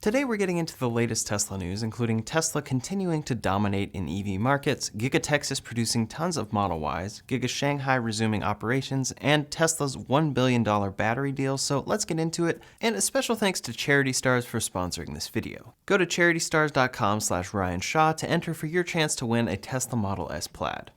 Today we're getting into the latest Tesla news, including Tesla continuing to dominate in EV markets, Giga Texas producing tons of Model Ys, Giga Shanghai resuming operations, and Tesla's $1 billion battery deal. So let's get into it, and a special thanks to Charity Stars for sponsoring this video. Go to charitystars.com/Ryan Shaw to enter for your chance to win a Tesla Model S Plaid.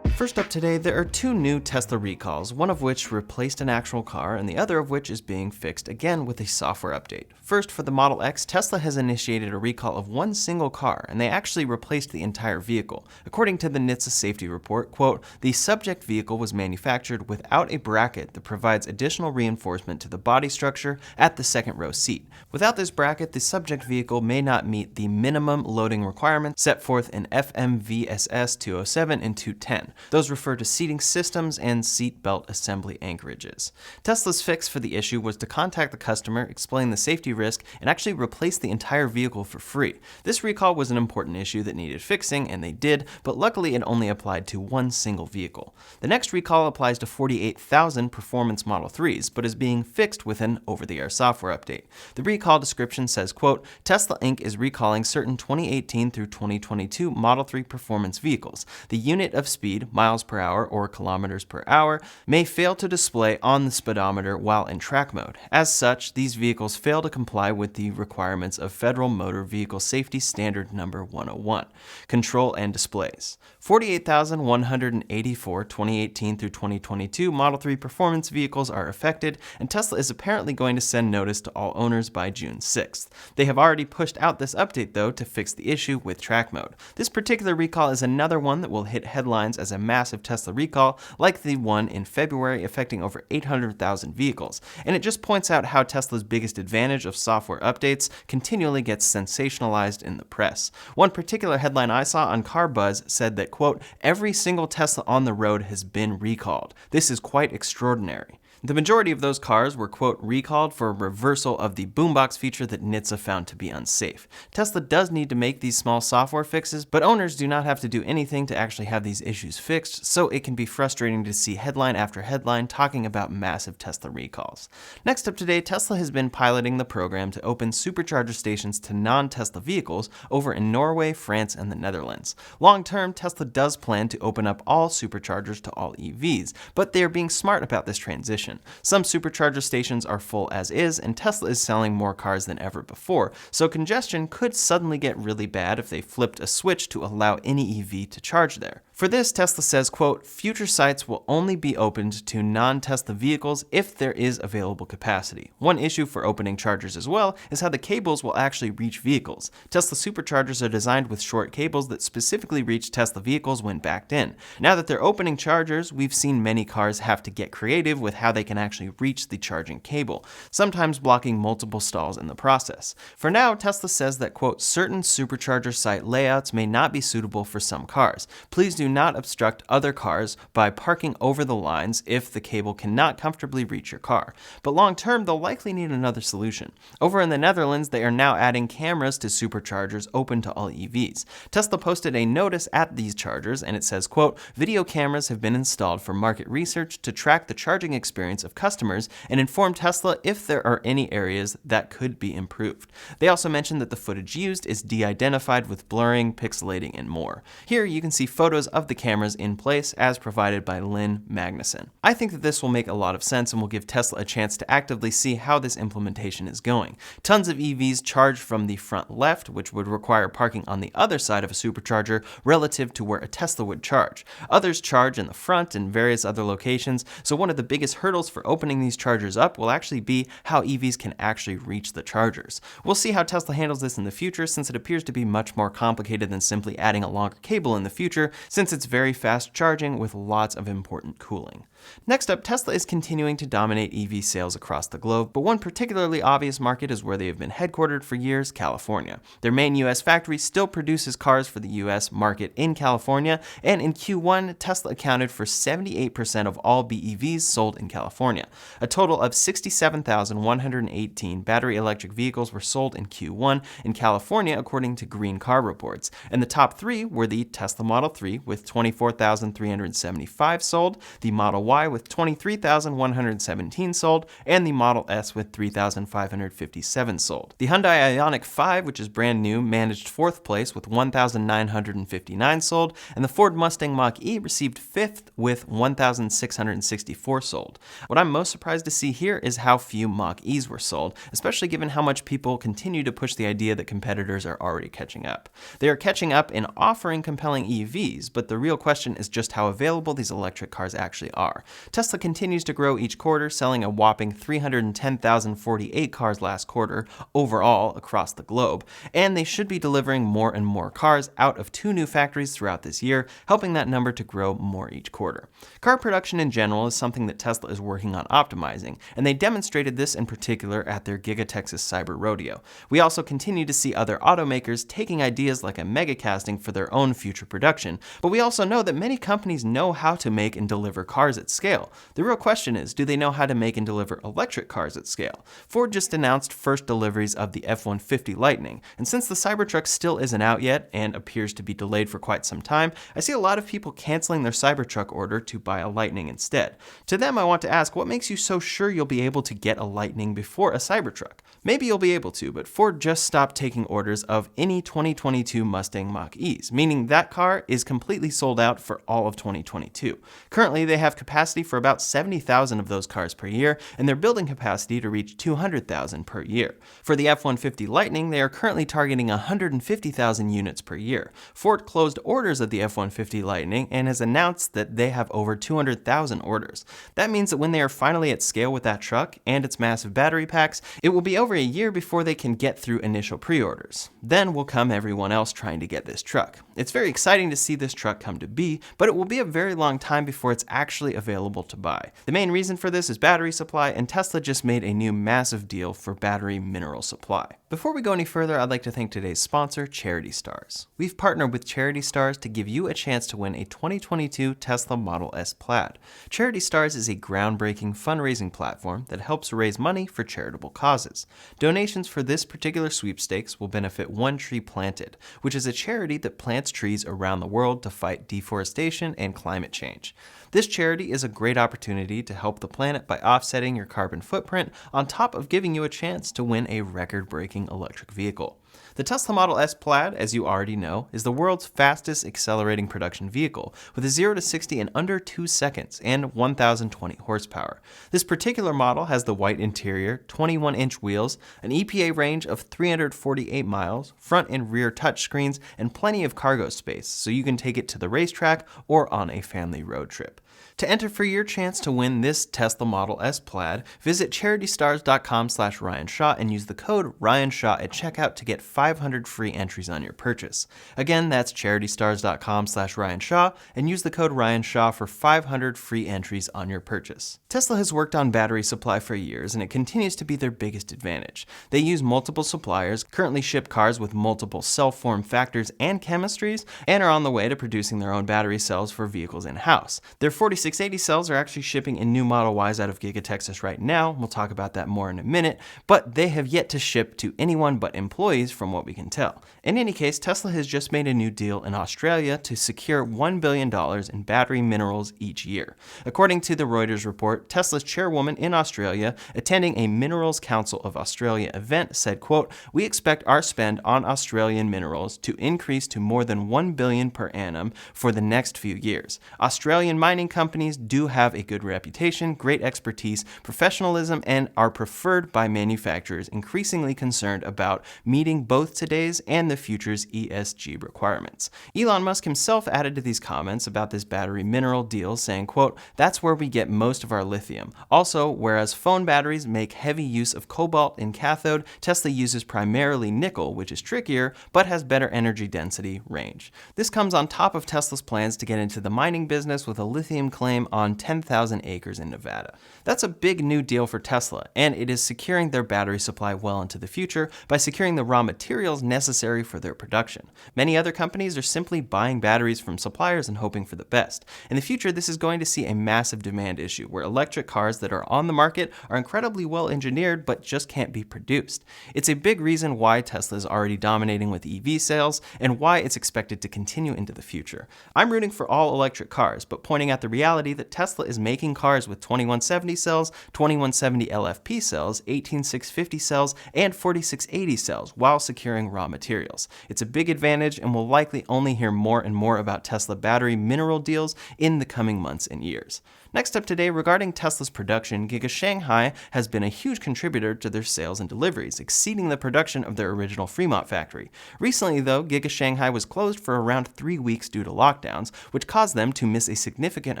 First up today, there are two new Tesla recalls, one of which replaced an actual car and the other of which is being fixed again with a software update. First, for the Model X, Tesla has initiated a recall of one single car, and they actually replaced the entire vehicle. According to the NHTSA safety report, quote, "The subject vehicle was manufactured without a bracket that provides additional reinforcement to the body structure at the second row seat. Without this bracket, the subject vehicle may not meet the minimum loading requirements set forth in FMVSS 207 and 210. Those refer to seating systems and seat belt assembly anchorages." Tesla's fix for the issue was to contact the customer, explain the safety risk, and actually replace the entire vehicle for free. This recall was an important issue that needed fixing, and they did, but luckily it only applied to one single vehicle. The next recall applies to 48,000 Performance Model 3s, but is being fixed with an over-the-air software update. The recall description says, quote, "Tesla Inc. is recalling certain 2018 through 2022 Model 3 performance vehicles. The unit of speed, miles per hour or kilometers per hour, may fail to display on the speedometer while in track mode. As such, these vehicles fail to comply with the requirements of Federal Motor Vehicle Safety Standard Number 101, Control and Displays. 48,184 2018 through 2022 Model 3 performance vehicles are affected, and Tesla is apparently going to send notice to all owners by June 6th. They have already pushed out this update, though, to fix the issue with track mode. This particular recall is another one that will hit headlines as a massive Tesla recall, like the one in February affecting over 800,000 vehicles. And it just points out how Tesla's biggest advantage of software updates continually gets sensationalized in the press. One particular headline I saw on Car Buzz said that, quote, "Every single Tesla on the road has been recalled. This is quite extraordinary." The majority of those cars were, quote, "recalled for a reversal of the boombox feature that NHTSA found to be unsafe." Tesla does need to make these small software fixes, but owners do not have to do anything to actually have these issues fixed, so it can be frustrating to see headline after headline talking about massive Tesla recalls. Next up today, Tesla has been piloting the program to open Supercharger stations to non-Tesla vehicles over in Norway, France, and the Netherlands. Long term, Tesla does plan to open up all Superchargers to all EVs, but they are being smart about this transition. Some Supercharger stations are full as is, and Tesla is selling more cars than ever before, so congestion could suddenly get really bad if they flipped a switch to allow any EV to charge there. For this, Tesla says, quote, "Future sites will only be opened to non-Tesla vehicles if there is available capacity. One issue for opening chargers as well is how the cables will actually reach vehicles. Tesla Superchargers are designed with short cables that specifically reach Tesla vehicles when backed in. Now that they're opening chargers, we've seen many cars have to get creative with how they can actually reach the charging cable, sometimes blocking multiple stalls in the process. For now, Tesla says that, quote, "Certain Supercharger site layouts may not be suitable for some cars. Please do not obstruct other cars by parking over the lines if the cable cannot comfortably reach your car." But long term, they'll likely need another solution. Over in the Netherlands, they are now adding cameras to Superchargers open to all EVs. Tesla posted a notice at these chargers, and it says, quote, "Video cameras have been installed for market research to track the charging experience of customers and inform Tesla if there are any areas that could be improved." They also mentioned that the footage used is de-identified with blurring, pixelating, and more. Here you can see photos of the cameras in place as provided by Lynn Magnuson. I think that this will make a lot of sense and will give Tesla a chance to actively see how this implementation is going. Tons of EVs charge from the front left, which would require parking on the other side of a supercharger relative to where a Tesla would charge. Others charge in the front and various other locations, so one of the biggest hurdles for opening these chargers up will actually be how EVs can actually reach the chargers. We'll see how Tesla handles this in the future, since it appears to be much more complicated than simply adding a longer cable in the future, since it's very fast charging with lots of important cooling. Next up, Tesla is continuing to dominate EV sales across the globe, but one particularly obvious market is where they have been headquartered for years, California. Their main US factory still produces cars for the US market in California, and in Q1, Tesla accounted for 78% of all BEVs sold in California. A total of 67,118 battery electric vehicles were sold in Q1 in California, according to Green Car Reports, and the top three were the Tesla Model 3 with 24,375 sold, the Model Y with 23,117 sold, and the Model S with 3,557 sold. The Hyundai Ioniq 5, which is brand new, managed 4th place with 1,959 sold, and the Ford Mustang Mach-E received 5th with 1,664 sold. What I'm most surprised to see here is how few Mach-E's were sold, especially given how much people continue to push the idea that competitors are already catching up. They are catching up in offering compelling EVs, but the real question is just how available these electric cars actually are. Tesla continues to grow each quarter, selling a whopping 310,048 cars last quarter overall across the globe, and they should be delivering more and more cars out of 2 new factories throughout this year, helping that number to grow more each quarter. Car production in general is something that Tesla is working on optimizing, and they demonstrated this in particular at their Giga Texas Cyber Rodeo. We also continue to see other automakers taking ideas like a megacasting for their own future production, but we also know that many companies know how to make and deliver cars at scale. The real question is, do they know how to make and deliver electric cars at scale? Ford just announced first deliveries of the F-150 Lightning, and since the Cybertruck still isn't out yet and appears to be delayed for quite some time, I see a lot of people canceling their Cybertruck order to buy a Lightning instead. To them, I want to ask, what makes you so sure you'll be able to get a Lightning before a Cybertruck? Maybe you'll be able to, but Ford just stopped taking orders of any 2022 Mustang Mach-E's, meaning that car is completely sold out for all of 2022. Currently, they have capacity for about 70,000 of those cars per year, and they're building capacity to reach 200,000 per year. For the F-150 Lightning, they are currently targeting 150,000 units per year. Ford closed orders of the F-150 Lightning and has announced that they have over 200,000 orders. That means that when they are finally at scale with that truck and its massive battery packs, it will be over a year before they can get through initial pre-orders. Then will come everyone else trying to get this truck. It's very exciting to see this truck come to be, but it will be a very long time before it's actually available to buy. The main reason for this is battery supply, and Tesla just made a new massive deal for battery mineral supply. Before we go any further, I'd like to thank today's sponsor, Charity Stars. We've partnered with Charity Stars to give you a chance to win a 2022 Tesla Model S Plaid. Charity Stars is a groundbreaking fundraising platform that helps raise money for charitable causes. Donations for this particular sweepstakes will benefit One Tree Planted, which is a charity that plants trees around the world to fight deforestation and climate change. This charity is a great opportunity to help the planet by offsetting your carbon footprint, on top of giving you a chance to win a record-breaking electric vehicle. The Tesla Model S Plaid, as you already know, is the world's fastest accelerating production vehicle, with a 0 to 60 in under 2 seconds and 1,020 horsepower. This particular model has the white interior, 21-inch wheels, an EPA range of 348 miles, front and rear touchscreens, and plenty of cargo space, so you can take it to the racetrack or on a family road trip. To enter for your chance to win this Tesla Model S Plaid, visit CharityStars.com/RyanShaw and use the code RyanShaw at checkout to get 500 free entries on your purchase. Again, that's CharityStars.com/RyanShaw and use the code RyanShaw for 500 free entries on your purchase. Tesla has worked on battery supply for years, and it continues to be their biggest advantage. They use multiple suppliers, currently ship cars with multiple cell form factors and chemistries, and are on the way to producing their own battery cells for vehicles in-house. Their 4680 cells are actually shipping in new Model Ys out of Giga Texas right now. We'll talk about that more in a minute, but they have yet to ship to anyone but employees from what we can tell. In any case, Tesla has just made a new deal in Australia to secure $1 billion in battery minerals each year. According to the Reuters report, Tesla's chairwoman in Australia, attending a Minerals Council of Australia event, said, quote, "We expect our spend on Australian minerals to increase to more than $1 billion per annum for the next few years. Australian mining companies do have a good reputation, great expertise, professionalism, and are preferred by manufacturers increasingly concerned about meeting both today's and the future's ESG requirements." Elon Musk himself added to these comments about this battery mineral deal, saying, quote, "That's where we get most of our lithium. Also, whereas phone batteries make heavy use of cobalt in cathode, Tesla uses primarily nickel, which is trickier, but has better energy density range." This comes on top of Tesla's plans to get into the mining business with a lithium claim on 10,000 acres in Nevada. That's a big new deal for Tesla, and it is securing their battery supply well into the future by securing the raw materials necessary for their production. Many other companies are simply buying batteries from suppliers and hoping for the best. In the future, this is going to see a massive demand issue where electric cars that are on the market are incredibly well engineered but just can't be produced. It's a big reason why Tesla is already dominating with EV sales and why it's expected to continue into the future. I'm rooting for all electric cars, but pointing out the reality reality that Tesla is making cars with 2170 cells, 2170 LFP cells, 18650 cells, and 4680 cells while securing raw materials. It's a big advantage, and we'll likely only hear more and more about Tesla battery mineral deals in the coming months and years. Next up today, regarding Tesla's production, Giga Shanghai has been a huge contributor to their sales and deliveries, exceeding the production of their original Fremont factory. Recently, though, Giga Shanghai was closed for around 3 weeks due to lockdowns, which caused them to miss a significant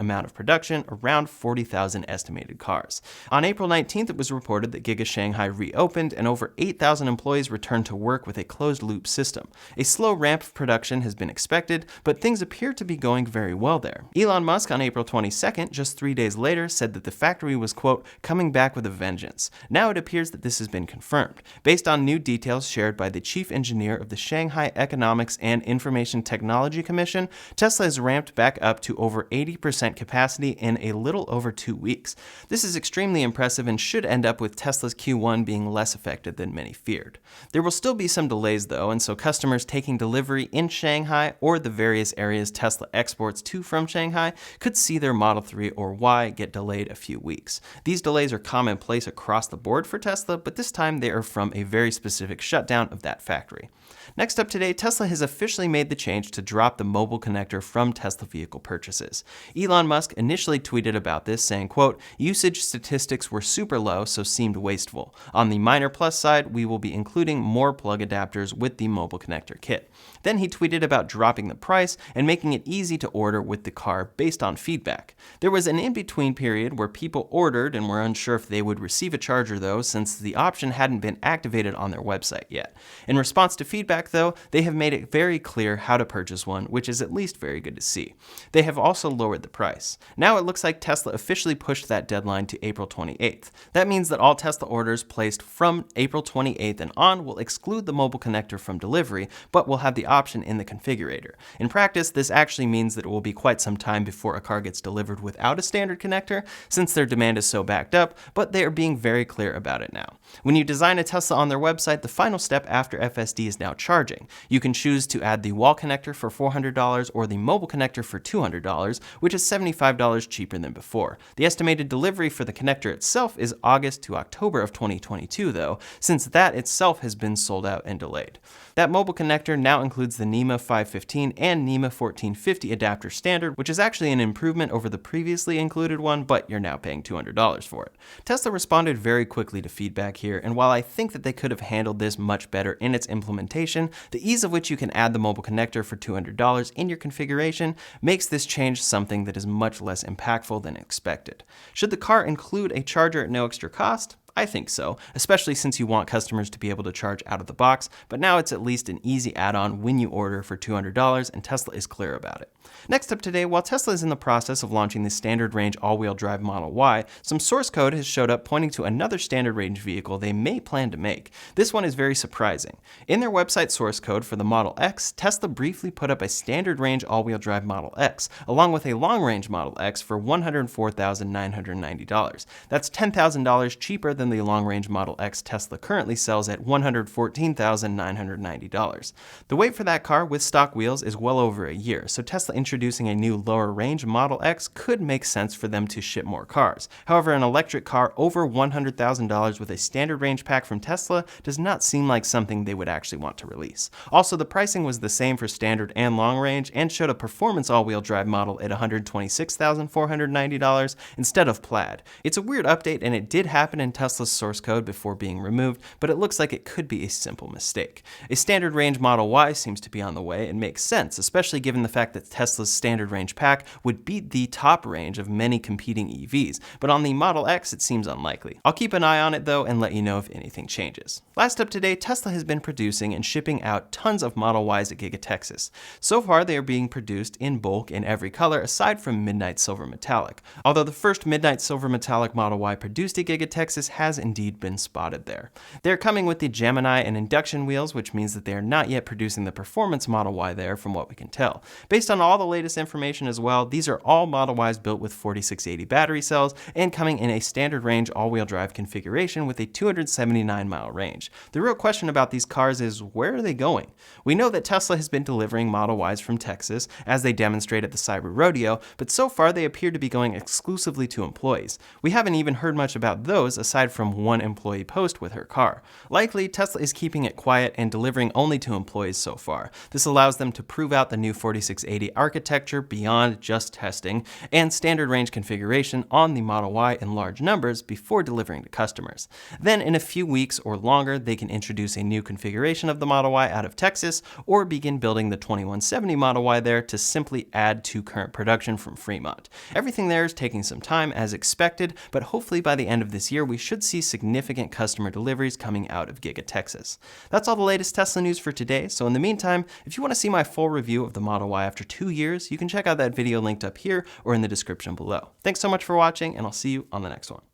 amount of production, around 40,000 estimated cars. On April 19th, it was reported that Giga Shanghai reopened and over 8,000 employees returned to work with a closed-loop system. A slow ramp of production has been expected, but things appear to be going very well there. Elon Musk on April 22nd, just 3 days later, said that the factory was, quote, coming back with a vengeance. Now it appears that this has been confirmed. Based on new details shared by the chief engineer of the Shanghai Economics and Information Technology Commission, Tesla has ramped back up to over 80% capacity in a little over 2 weeks. This is extremely impressive and should end up with Tesla's Q1 being less affected than many feared. There will still be some delays though, and so customers taking delivery in Shanghai or the various areas Tesla exports to from Shanghai could see their Model 3 or Y get delayed a few weeks. These delays are commonplace across the board for Tesla, but this time they are from a very specific shutdown of that factory. Next up today, Tesla has officially made the change to drop the mobile connector from Tesla vehicle purchases. Elon Musk initially tweeted about this, saying, quote, usage statistics were super low, so seemed wasteful. On the minor plus side, we will be including more plug adapters with the mobile connector kit. Then he tweeted about dropping the price and making it easy to order with the car based on feedback. There was an in-between period where people ordered and were unsure if they would receive a charger though, since the option hadn't been activated on their website yet. In response to feedback though, they have made it very clear how to purchase one, which is at least very good to see. They have also lowered the price. Now it looks like Tesla officially pushed that deadline to April 28th. That means that all Tesla orders placed from April 28th and on will exclude the mobile connector from delivery, but will have the option in the configurator. In practice, this actually means that it will be quite some time before a car gets delivered without a standard connector, since their demand is so backed up, but they are being very clear about it now. When you design a Tesla on their website, the final step after FSD is now charging. You can choose to add the wall connector for $400 or the mobile connector for $200, which is $75 cheaper than before. The estimated delivery for the connector itself is August to October of 2022 though, since that itself has been sold out and delayed. That mobile connector now includes the NEMA 515 and NEMA 1450 adapter standard, which is actually an improvement over the previously included one, but you're now paying $200 for it. Tesla responded very quickly to feedback here, and while I think that they could have handled this much better in its implementation, the ease of which you can add the mobile connector for $200 in your configuration makes this change something that is much less impactful than expected. Should the car include a charger at no extra cost? I think so, especially since you want customers to be able to charge out of the box, but now it's at least an easy add-on when you order for $200, and Tesla is clear about it. Next up today, while Tesla is in the process of launching the standard range all-wheel drive Model Y, some source code has showed up pointing to another standard range vehicle they may plan to make. This one is very surprising. In their website source code for the Model X, Tesla briefly put up a standard range all-wheel drive Model X, along with a long-range Model X for $104,990. That's $10,000 cheaper than the long-range Model X Tesla currently sells at $114,990. The wait for that car with stock wheels is well over a year, so Tesla introducing a new lower range Model X could make sense for them to ship more cars. However, an electric car over $100,000 with a standard range pack from Tesla does not seem like something they would actually want to release. Also, the pricing was the same for standard and long range and showed a performance all-wheel drive model at $126,490 instead of Plaid. It's a weird update, and it did happen in Tesla's source code before being removed, but it looks like it could be a simple mistake. A standard range Model Y seems to be on the way and makes sense, especially given the fact that Tesla's standard range pack would beat the top range of many competing EVs, but on the Model X it seems unlikely. I'll keep an eye on it though and let you know if anything changes. Last up today, Tesla has been producing and shipping out tons of Model Ys at Giga Texas. So far they are being produced in bulk in every color aside from Midnight Silver Metallic. Although the first Midnight Silver Metallic Model Y produced at Giga Texas has indeed been spotted there. They're coming with the Gemini and induction wheels, which means that they are not yet producing the performance Model Y there from what we can tell. Based on all the latest information as well, these are all Model Ys built with 4680 battery cells and coming in a standard range all-wheel drive configuration with a 279-mile range. The real question about these cars is, where are they going? We know that Tesla has been delivering Model Ys from Texas, as they demonstrate at the Cyber Rodeo, but so far they appear to be going exclusively to employees. We haven't even heard much about those aside from one employee post with her car. Likely, Tesla is keeping it quiet and delivering only to employees so far. This allows them to prove out the new 4680 architecture beyond just testing and standard range configuration on the Model Y in large numbers before delivering to customers. Then in a few weeks or longer, they can introduce a new configuration of the Model Y out of Texas or begin building the 2170 Model Y there to simply add to current production from Fremont. Everything there is taking some time as expected, but hopefully by the end of this year, we should see significant customer deliveries coming out of Giga Texas. That's all the latest Tesla news for today, so in the meantime, if you want to see my full review of the Model Y after 2 years, you can check out that video linked up here or in the description below. Thanks so much for watching, and I'll see you on the next one.